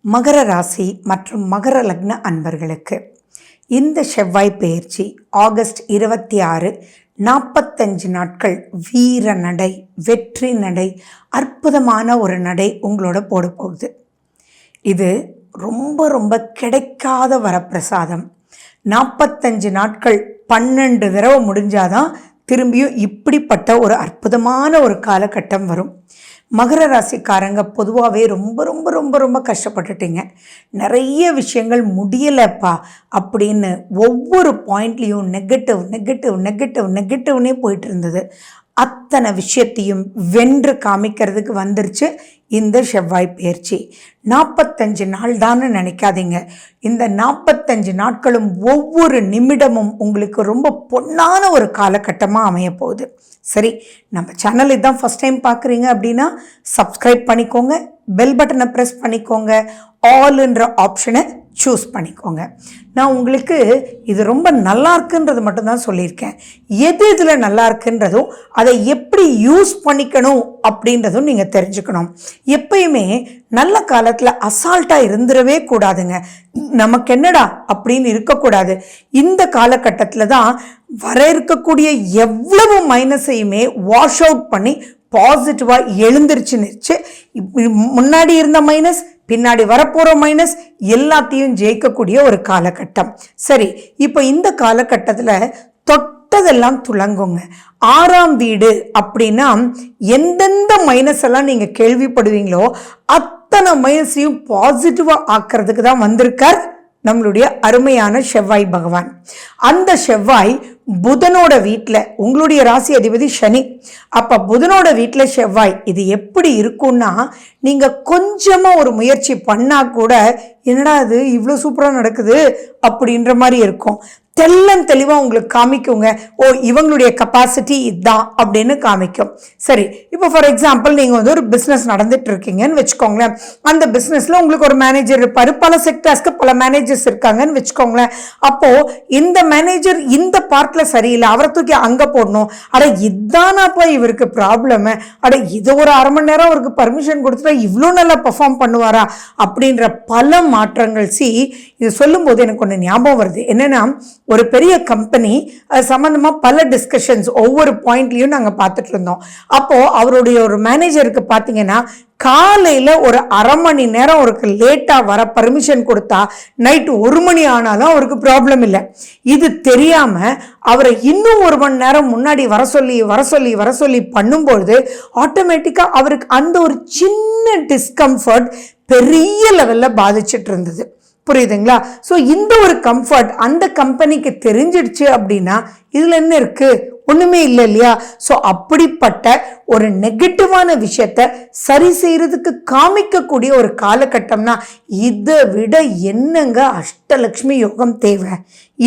மகர ராசி மற்றும் மகர லக்ன அன்பர்களுக்கு இந்த செவ்வாய் பெயர்ச்சி ஆகஸ்ட் 26 45 நாட்கள் வீர நடை, வெற்றி நடை, அற்புதமான ஒரு நடை உங்களோட போட போகுது. இது ரொம்ப ரொம்ப கிடைக்காத வரப்பிரசாதம். 45 நாட்கள் 12 தடவை முடிஞ்சாதான் திரும்பியும் இப்படிப்பட்ட ஒரு அற்புதமான ஒரு காலகட்டம் வரும். மகர ராசிக்காரங்க பொதுவாகவே ரொம்ப ரொம்ப ரொம்ப ரொம்ப கஷ்டப்பட்டுட்டீங்க. நிறைய விஷயங்கள் முடியலைப்பா அப்படின்னு ஒவ்வொரு பாயிண்ட்லேயும் நெகட்டிவ்னே போயிட்டு இருந்தது. அத்தனை விஷயத்தையும் வென்று காமிக்கிறதுக்கு வந்துருச்சு இந்த செவ்வாய் பெயர்ச்சி. 45 நாள் தான்னு நினைக்காதீங்க. இந்த 45 நாட்களும் ஒவ்வொரு நிமிடமும் உங்களுக்கு ரொம்ப பொன்னான ஒரு காலகட்டமாக அமைய போகுது. சரி, நம்ம சேனல் இதுதான் ஃபஸ்ட் டைம் பார்க்குறீங்க அப்படின்னா சப்ஸ்கிரைப் பண்ணிக்கோங்க, பெல் பட்டனை ப்ரெஸ் பண்ணிக்கோங்க, ஆல்ன்ற ஆப்ஷனை சூஸ் பண்ணிக்கோங்க. நான் உங்களுக்கு இது ரொம்ப நல்லா இருக்குன்றது மட்டும்தான் சொல்லியிருக்கேன். எது இதில் நல்லா இருக்குன்றதும் அதை எப்படி யூஸ் பண்ணிக்கணும் அப்படின்றதும் நீங்கள் தெரிஞ்சுக்கணும். எப்பயுமே நல்ல காலத்தில் அசால்ட்டாக இருந்துடவே கூடாதுங்க. நமக்கு என்னடா அப்படின்னு இருக்கக்கூடாது. இந்த காலகட்டத்தில் தான் வர இருக்கக்கூடிய எவ்வளவு மைனஸையுமே வாஷ் அவுட் பண்ணி பாசிட்டிவாக எழுந்திருச்சு முன்னாடி இருந்த மைனஸ், பின்னாடி வரப்போகிற மைனஸ் எல்லாத்தையும் ஜெயிக்கக்கூடிய ஒரு காலகட்டம். சரி, இப்போ இந்த காலகட்டத்தில் தொட்டதெல்லாம் துளங்குங்க. 6ஆம் வீடு அப்படின்னா எந்தெந்த மைனஸ் எல்லாம் நீங்கள் கேள்விப்படுவீங்களோ அத்தனை மைனஸையும் பாசிட்டிவாக ஆக்கிறதுக்கு தான் வந்திருக்கார் நம்மளுடைய அருமையான செவ்வாய் பகவான். அந்த செவ்வாய் புதனோட வீட்டில், உங்களுடைய ராசி அதிபதி சனி. அப்போ புதனோட வீட்டில் செவ்வாய் இது எப்படி இருக்கும்னா, நீங்கள் கொஞ்சமாக ஒரு முயற்சி பண்ணால் கூட என்னடா இது இவ்வளோ சூப்பராக நடக்குது அப்படின்ற மாதிரி இருக்கும். தெளிவாக உங்களுக்கு காமிக்குங்க. ஓ, இவங்களுடைய கெப்பாசிட்டி இதுதான் அப்படின்னு காமிக்கும். சரி, இப்போ ஃபார் எக்ஸாம்பிள் நீங்கள் வந்து ஒரு பிஸ்னஸ் நடந்துட்டு இருக்கீங்கன்னு வச்சுக்கோங்களேன். அந்த பிஸ்னஸில் உங்களுக்கு ஒரு மேனேஜர் இருப்பார். பல செக்டர்ஸ்க்கு பல மேனேஜர்ஸ் இருக்காங்கன்னு வச்சுக்கோங்களேன். அப்போது இந்த மேனேஜர் இந்த பார்ட்டில் சரியில்லை, அவரை தூக்கி அங்கே போடணும். அட இதானாப்பா இவருக்கு ப்ராப்ளமு, அட இது ஒரு அரை மணி நேரம் அவருக்கு பர்மிஷன் கொடுத்துட்டா இவ்வளோ நல்லா பெர்ஃபார்ம் பண்ணுவாரா அப்படின்ற பல மாற்றங்கள். இது சொல்லும்போது எனக்கு ஒன்று ஞாபகம் வருது. என்னென்னா, ஒரு பெரிய கம்பெனி சம்மந்தமாக பல டிஸ்கஷன்ஸ் ஒவ்வொரு பாயிண்ட்லையும் நாங்கள் பார்த்துட்டு இருந்தோம். அப்போது அவருடைய ஒரு மேனேஜருக்கு பார்த்தீங்கன்னா காலையில் ஒரு அரை மணி நேரம் அவருக்கு லேட்டாக வர பர்மிஷன் கொடுத்தா நைட்டு 1 மணி ஆனாலும் அவருக்கு ப்ராப்ளம் இல்லை. இது தெரியாமல் அவரை இன்னும் 1 மணி நேரம் முன்னாடி வர சொல்லி பண்ணும்பொழுது ஆட்டோமேட்டிக்காக அவருக்கு அந்த ஒரு சின்ன டிஸ்கம்ஃபர்ட் பெரிய லெவலில் பாதிச்சுட்டு இருந்தது. புரியுதுங்களா? ஸோ இந்த ஒரு கம்ஃபர்ட் அந்த கம்பெனிக்கு தெரிஞ்சிடுச்சு அப்படின்னா இதில் என்ன இருக்குது? ஒன்றுமே இல்லை இல்லையா? ஸோ அப்படிப்பட்ட ஒரு நெகட்டிவான விஷயத்த சரி செய்கிறதுக்கு காமிக்கக்கூடிய ஒரு காலகட்டம்னா இதை விட என்னங்க அஷ்டலக்ஷ்மி யோகம் தேவை?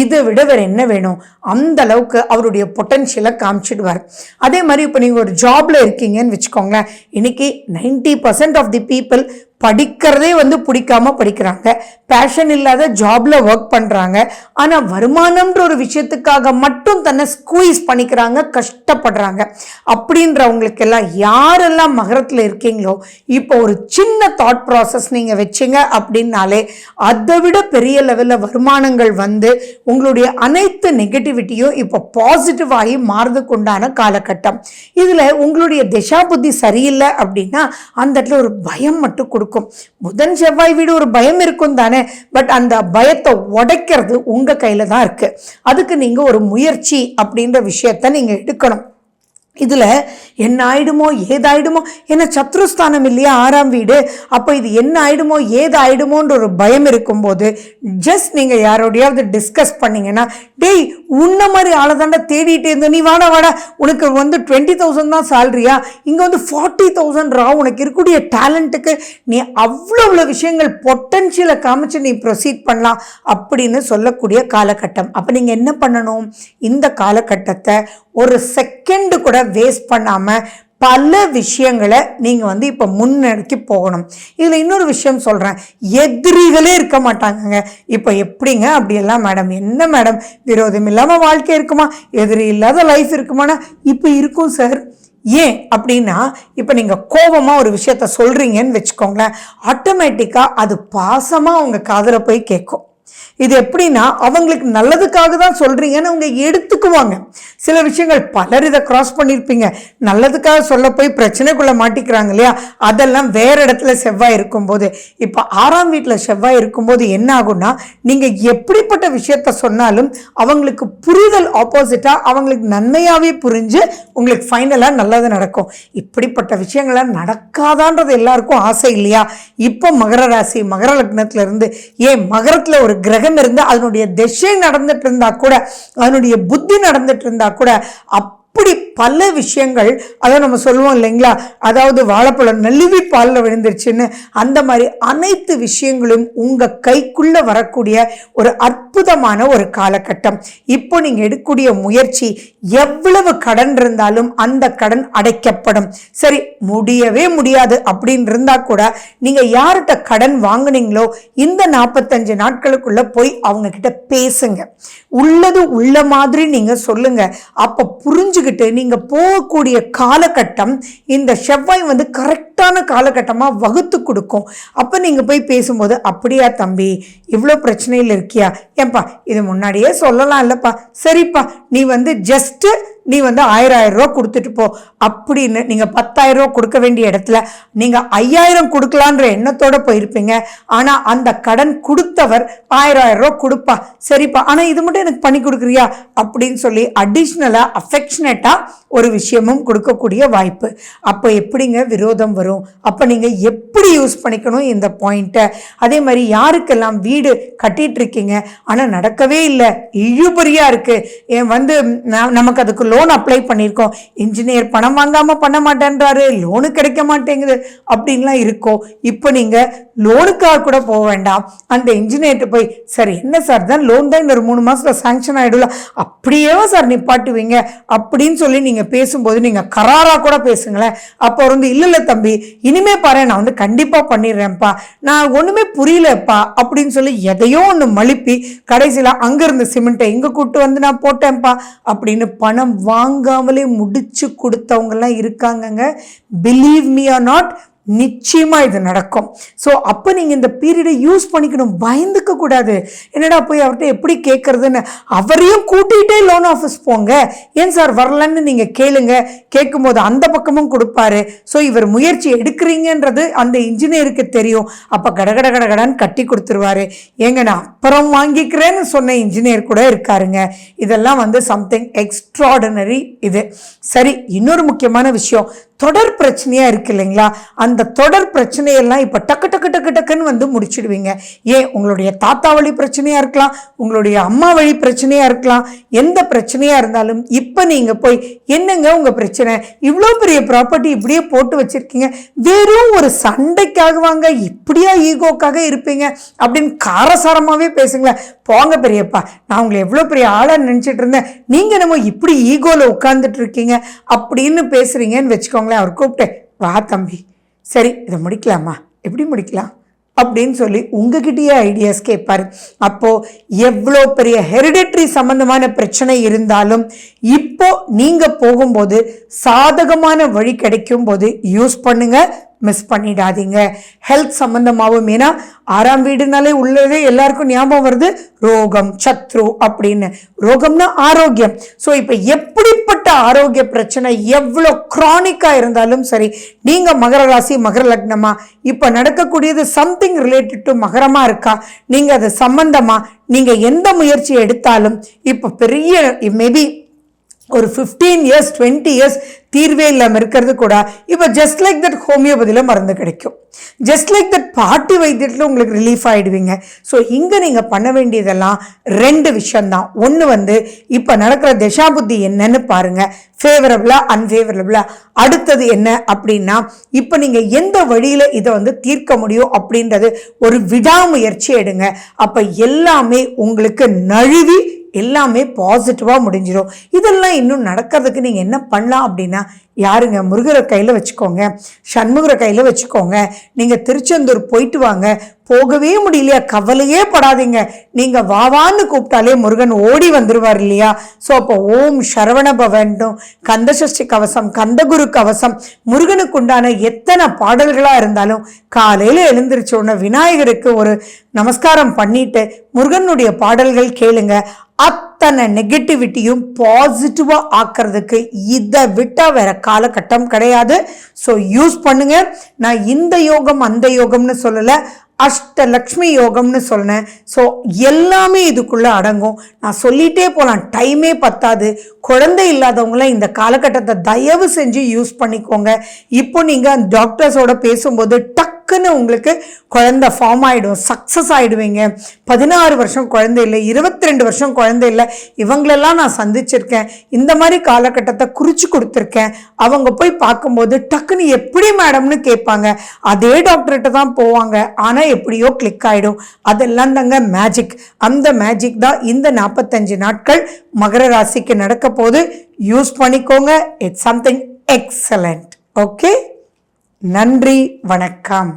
இதை விட வேறு என்ன வேணும்? அந்த அளவுக்கு அவருடைய பொட்டன்ஷியலை காமிச்சிடுவார். அதே மாதிரி இப்போ நீங்கள் ஒரு ஜாப்ல இருக்கீங்கன்னு வச்சுக்கோங்களேன். இன்னைக்கு 90% ஆஃப் தி பீப்புள் படிக்கிறதே வந்து பிடிக்காம படிக்கிறாங்க, பேஷன் இல்லாத ஜாப்ல ஒர்க் பண்றாங்க. ஆனா வருமானம்ன்ற ஒரு விஷயத்துக்காக மட்டும் தன்னை ஸ்குவீஸ் பண்ணிக்கிறாங்க, கஷ்டப்படுறாங்க. அப்படின்றவங்களுக்கு எல்லாம் யாரெல்லாம் மகரத்தில் இருக்கீங்களோ இப்போ ஒரு சின்ன தாட் ப்ராசஸ் நீங்க வச்சிங்க அப்படின்னாலே அதை விட பெரிய லெவலில் வருமானங்கள் வந்து உங்களுடைய அனைத்து நெகட்டிவிட்டியும் இப்போ பாசிட்டிவ் ஆகி மாறுறதுக்கு உண்டான காலகட்டம். இதுல உங்களுடைய திசா புத்தி சரியில்லை அப்படின்னா அந்த இடத்துல ஒரு பயம் மட்டும் கொடுக்கும். புதன் செவ்வாய் வீடு ஒரு பயம் இருக்கும் தானே, பட் அந்த பயத்தை உடைக்கிறது உங்க கையில தான் இருக்கு. அதுக்கு நீங்க ஒரு முயற்சி அப்படின்ற விஷயத்த நீங்க எடுக்கணும். இதில் என்ன ஆயிடுமோ ஏதாயிடுமோ, ஏன்னா சத்ருஸ்தானம் இல்லையா 6ஆம் வீடு. அப்போ இது என்ன ஆயிடுமோ ஏதாயிடுமோன்ற ஒரு பயம் இருக்கும்போது ஜஸ்ட் நீங்கள் யாரோடையாவது டிஸ்கஸ் பண்ணிங்கன்னா, டேய் உன்ன மாதிரி ஆளை தாண்டா தேடிட்டு இருந்தோம், நீ வாடா உனக்கு வந்து 20,000 தான் சேலரியா, இங்கே வந்து 40,000 ரா, உனக்கு இருக்கக்கூடிய டேலண்ட்டுக்கு நீ அவ்வளோ விஷயங்கள் பொட்டன்ஷியலை காமிச்சு நீ ப்ரொசீட் பண்ணலாம் அப்படின்னு சொல்லக்கூடிய காலகட்டம். அப்போ நீங்கள் என்ன பண்ணணும்? இந்த காலகட்டத்தை ஒரு செகண்டு கூட வேஸ்ட் பண்ணாமல் பல விஷயங்களை நீங்கள் வந்து இப்போ முன்னெடுக்கி போகணும். இதில் இன்னொரு விஷயம் சொல்கிறேன், எதிரிகளே இருக்க மாட்டாங்கங்க. இப்போ எப்படிங்க அப்படியெல்லாம் மேடம், என்ன மேடம் விரோதம் இல்லாமல் வாழ்க்கை இருக்குமா, எதிரி இல்லாத லைஃப் இருக்குமானா இப்போ இருக்கும் சார். ஏன் அப்படின்னா, இப்போ நீங்கள் கோபமாக ஒரு விஷயத்த சொல்கிறீங்கன்னு வச்சுக்கோங்களேன், ஆட்டோமேட்டிக்காக அது பாசமாக அவங்க காதில் போய் கேட்கும். இது எப்படின்னா, அவங்களுக்கு நல்லதுக்காக தான் சொல்றீங்கன்னு அவங்க எடுத்துக்குவாங்க. சில விஷயங்கள் பலர் இதை கிராஸ் பண்ணியிருப்பீங்க, நல்லதுக்காக சொல்ல போய் பிரச்சனைக்குள்ள மாட்டிக்கிறாங்க இல்லையா, அதெல்லாம் வேற இடத்துல செவ்வாய் இருக்கும்போது. இப்போ 6ஆம் வீட்டில் செவ்வாய் இருக்கும்போது என்ன ஆகும்னா, நீங்க எப்படிப்பட்ட விஷயத்த சொன்னாலும் அவங்களுக்கு புரிதல் ஆப்போசிட்டா அவங்களுக்கு நன்மையாவே புரிஞ்சு உங்களுக்கு ஃபைனலா நல்லது நடக்கும். இப்படிப்பட்ட விஷயங்கள்லாம் நடக்காதான்றது எல்லாருக்கும் ஆசை இல்லையா? இப்போ மகர ராசி மகர லக்னத்துல இருந்து, ஏன் மகரத்துல ஒரு கிரகம் இருந்து அதனுடைய திசை நடந்துட்டு இருந்தா கூட, அதனுடைய புத்தி நடந்துட்டு இருந்தா கூட, அப்படி பல விஷயங்கள், அதை நம்ம சொல்லுவோம் இல்லைங்களா, அதாவது வாழைப்பழம் நழுவி பாலில் விழுந்துருச்சுன்னு, அந்த மாதிரி அனைத்து விஷயங்களும் உங்க கைக்குள்ள வரக்கூடிய ஒரு அற்புதமான ஒரு காலகட்டம். இப்போ நீங்க எடுக்கக்கூடிய முயற்சி, எவ்வளவு கடன் இருந்தாலும் அந்த கடன் அடைக்கப்படும். சரி, முடியவே முடியாது அப்படின்னு இருந்தா கூட நீங்க யார்கிட்ட கடன் வாங்குனீங்களோ இந்த 45 நாட்களுக்குள்ள போய் அவங்க கிட்ட பேசுங்க. உள்ளது உள்ள மாதிரி நீங்க சொல்லுங்க. அப்ப புரிஞ்சுக்கிட்டு நீங்க போகக்கூடிய காலகட்டம் இந்த செவ்வாய் கரெக்டான காலகட்டமா வகுத்து கொடுக்கும். அப்ப நீங்க போய் பேசும்போது, அப்படியா தம்பி, இவ்வளோ பிரச்சனையில் இருக்கியா, ஏன்பா இது முன்னாடியே சொல்லலாம் இல்லப்பா, சரிப்பா நீ ஜஸ்ட் நீ 1000 ரூபா கொடுத்துட்டு போ அப்படின்னு நீங்க 10,000 ரூபா கொடுக்க வேண்டிய இடத்துல நீங்க 5000 கொடுக்கலான்ற எண்ணத்தோட போயிருப்பீங்க. ஆனா அந்த கடன் கொடுத்தவர் 1000 ரூபா கொடுப்பா, சரிப்பா ஆனா இது மட்டும் எனக்கு பண்ணி கொடுக்குறியா அப்படின்னு சொல்லி அடிஷ்னலா அஃபெக்ஷனேட்டா ஒரு விஷயமும் கொடுக்கக்கூடிய வாய்ப்பு. அப்ப எப்படிங்க விரோதம் வரும்? அப்ப நீங்க எப்படி யூஸ் பண்ணிக்கணும் இந்த பாயிண்ட்டை? அதே மாதிரி யாருக்கெல்லாம் வீடு கட்டிட்டு இருக்கீங்க ஆனா நடக்கவே இல்லை, இழுபறியா இருக்கு, நமக்கு அதுக்கு லோன் அப்ளை பண்ணியிருக்கோம், இன்ஜினியர் பணம் வாங்காம பண்ண மாட்டேன்றாரு, லோனு கிடைக்க மாட்டேங்குது அப்படின்லாம் இருக்கும். இப்போ நீங்க லோனுக்காக கூட போக வேண்டாம், அந்த இன்ஜினியர்கிட்ட போய், சார் என்ன சார் தான் லோன் தான் இன்னொரு 3 மாசத்துல சாங்ஷன் ஆயிடும்ல, அப்படியே சார் நிப்பாட்டுவீங்க அப்படின்னு சொல்லி நீங்க பேசும்போது நீங்க கராரா கூட பேசுங்களேன். அப்போ இல்ல தம்பி இனிமே பாரு நான் கண்டிப்பா பண்ணிடுறேன்ப்பா, நான் ஒண்ணுமே புரியலப்பா அப்படின்னு சொல்லி எதையோ ஒன்று மழுப்பி கடைசியில் அங்க இருந்து சிமெண்ட்டை இங்க கூட்டு நான் போட்டேன்ப்பா அப்படின்னு பணம் வாங்காமலே முடிச்சு கொடுத்தவங்கலாம் இருக்காங்கங்க. பிலீவ் மீ ஆர் நாட், நிச்சயமா இது நடக்கும். ஸோ அப்போ நீங்க இந்த பீரியடை யூஸ் பண்ணிக்கணும், பயந்துக்க கூடாது. என்னடா போய் அவர்கிட்ட எப்படி கேட்கறதுன்னு, அவரையும் கூட்டிகிட்டே லோன் ஆஃபீஸ் போங்க, ஏன் சார் வரலன்னு நீங்க கேளுங்க. கேட்கும்போது அந்த பக்கமும் கொடுப்பாரு. ஸோ இவர் முயற்சி எடுக்கிறீங்கன்றது அந்த இன்ஜினியருக்கு தெரியும். அப்போ கடகட கடகடான்னு கட்டி கொடுத்துருவாரு. ஏங்க நான் அப்புறம் வாங்கிக்கிறேன்னு சொன்ன இன்ஜினியர் கூட இருக்காருங்க. இதெல்லாம் சம்திங் எக்ஸ்ட்ராடினரி. இது சரி. இன்னொரு முக்கியமான விஷயம், தொடர் பிரச்சனையா இருக்கு இல்லைங்களா, அந்த தொடர் பிரச்சனையெல்லாம் இப்ப டக்கு டக்கு டக்கு டக்குன்னு முடிச்சிடுவீங்க. ஏன் உங்களுடைய தாத்தா வழி பிரச்சனையா இருக்கலாம், உங்களுடைய அம்மா வழி பிரச்சனையா இருக்கலாம், எந்த பிரச்சனையா இருந்தாலும் இப்ப நீங்க போய், என்னங்க உங்க பிரச்சனை, இவ்வளோ பெரிய ப்ராப்பர்ட்டி இப்படியே போட்டு வச்சிருக்கீங்க, வெறும் ஒரு சண்டைக்காக வாங்க, இப்படியா ஈகோக்காக இருப்பீங்க அப்படின்னு காரசாரமாவே பேசுங்களேன். போங்க பெரியப்பா, நான் உங்களை எவ்வளவு பெரிய ஆளா நினைச்சிட்டு இருந்தேன், நீங்க நம்ம இப்படி ஈகோல உட்கார்ந்துட்டு இருக்கீங்க அப்படின்னு பேசுறீங்கன்னு வச்சுக்கோங்க. அவர் கூப்பிட்டு, வா தம்பி சரி இதை முடிக்கலாமா, எப்படி முடிக்கலாம் அப்படின்னு சொல்லி உங்ககிட்டயே ஐடியாஸ் கேட்பாரு. அப்போ எவ்வளோ பெரிய ஹெரிடிட்டரி சம்பந்தமான பிரச்சனை இருந்தாலும் இப்போ நீங்க போகும்போது சாதகமான வழி கிடைக்கும் போது யூஸ் பண்ணுங்க, மிஸ் பண்ணிடாதீங்க. ஹெல்த் சம்பந்தமாகவும், ஏன்னா 6ஆம் வீடுனாலே உள்ளதே எல்லாருக்கும் ஞாபகம் வருது ரோகம், சத்ரு அப்படின்னு. ரோகம்னா ஆரோக்கியம். ஸோ இப்போ எப்படிப்பட்ட ஆரோக்கிய பிரச்சனை எவ்வளோ கிரானிக்கா இருந்தாலும் சரி, நீங்க மகர ராசி மகர லக்னமா, இப்போ நடக்கக்கூடியது சம்திங் ரிலேட்டட் டு மகரமா இருக்கா, நீங்க அது சம்பந்தமா நீங்க எந்த முயற்சி எடுத்தாலும் இப்போ பெரிய மேபி ஒரு 15 years 20 years தீர்வே இல்லாமல் இருக்கிறது கூட இப்போ ஜஸ்ட் லைக் தட் ஹோமியோபதியில் மருந்து கிடைக்கும், ஜஸ்ட் லைக் தட் பாட்டி வைத்தியத்தில் உங்களுக்கு ரிலீஃப் ஆகிடுவீங்க. ஸோ இங்கே நீங்கள் பண்ண வேண்டியதெல்லாம் 2 விஷயம்தான். ஒன்று இப்போ நடக்கிற தசாபுத்தி என்னன்னு பாருங்க, ஃபேவரபிளா அன்ஃபேவரபிளா. அடுத்தது என்ன அப்படின்னா, இப்போ நீங்கள் எந்த வழியில் இதை தீர்க்க முடியும் அப்படின்றது ஒரு விடாமுயற்சி எடுங்க. அப்போ எல்லாமே உங்களுக்கு நழுவி எல்லாமே பாசிட்டிவாக முடிஞ்சிடும். இதெல்லாம் இன்னும் நடக்கிறதுக்கு நீங்கள் என்ன பண்ணலாம் அப்படின்னா, யாருங்க, முருகரை கையில் வச்சுக்கோங்க, சண்முகரை கையில் வச்சுக்கோங்க. நீங்கள் திருச்செந்தூர் போயிட்டு வாங்க. போகவே முடியலையா, கவலையே படாதீங்க. நீங்கள் வாவான்னு கூப்பிட்டாலே முருகன் ஓடி வந்துடுவார் இல்லையா? ஸோ அப்போ ஓம் சரவண பவன்னும், கந்தசஷ்டி கவசம், கந்தகுரு கவசம், முருகனுக்கு உண்டான எத்தனை பாடல்களாக இருந்தாலும் காலையில் எழுந்திரிச்ச உடனே விநாயகருக்கு ஒரு நமஸ்காரம் பண்ணிட்டு முருகனுடைய பாடல்கள் கேளுங்க. அத்தனை நெகட்டிவிட்டியும் பாசிட்டிவாக ஆக்கிறதுக்கு இதை விட்டால் வேற காலகட்டம் கிடையாது. ஸோ யூஸ் பண்ணுங்க. நான் இந்த யோகம் அந்த யோகம்னு சொல்லலை, அஷ்டலக்ஷ்மி யோகம்னு சொன்னேன். ஸோ எல்லாமே இதுக்குள்ளே அடங்கும். நான் சொல்லிகிட்டே போகலாம், டைமே பத்தாது. குழந்தை இல்லாதவங்களாம் இந்த காலகட்டத்தை தயவு செஞ்சு யூஸ் பண்ணிக்கோங்க. இப்போ நீங்கள் டாக்டர்ஸோட பேசும்போது டக்குன்னு உங்களுக்கு குழந்தை ஃபார்ம் ஆகிடும், சக்ஸஸ் ஆகிடுவீங்க. 16 வருஷம் குழந்தை இல்லை, 22 வருஷம் குழந்தை இல்லை, இவங்களெல்லாம் நான் சந்திச்சிருக்கேன். இந்த மாதிரி காலகட்டத்தை குறித்து கொடுத்துருக்கேன். அவங்க போய் பார்க்கும்போது டக்குன்னு எப்படி மேடம்னு கேட்பாங்க. அதே டாக்டர்கிட்ட தான் போவாங்க, ஆனால் எப்படியோ கிளிக் ஆகிடும். அதெல்லாம் தாங்க மேஜிக். அந்த மேஜிக் தான் இந்த 45 நாட்கள் மகர ராசிக்கு நடக்க போது. யூஸ் பண்ணிக்கோங்க. It's something excellent. ஓகே, நன்றி, வணக்கம்.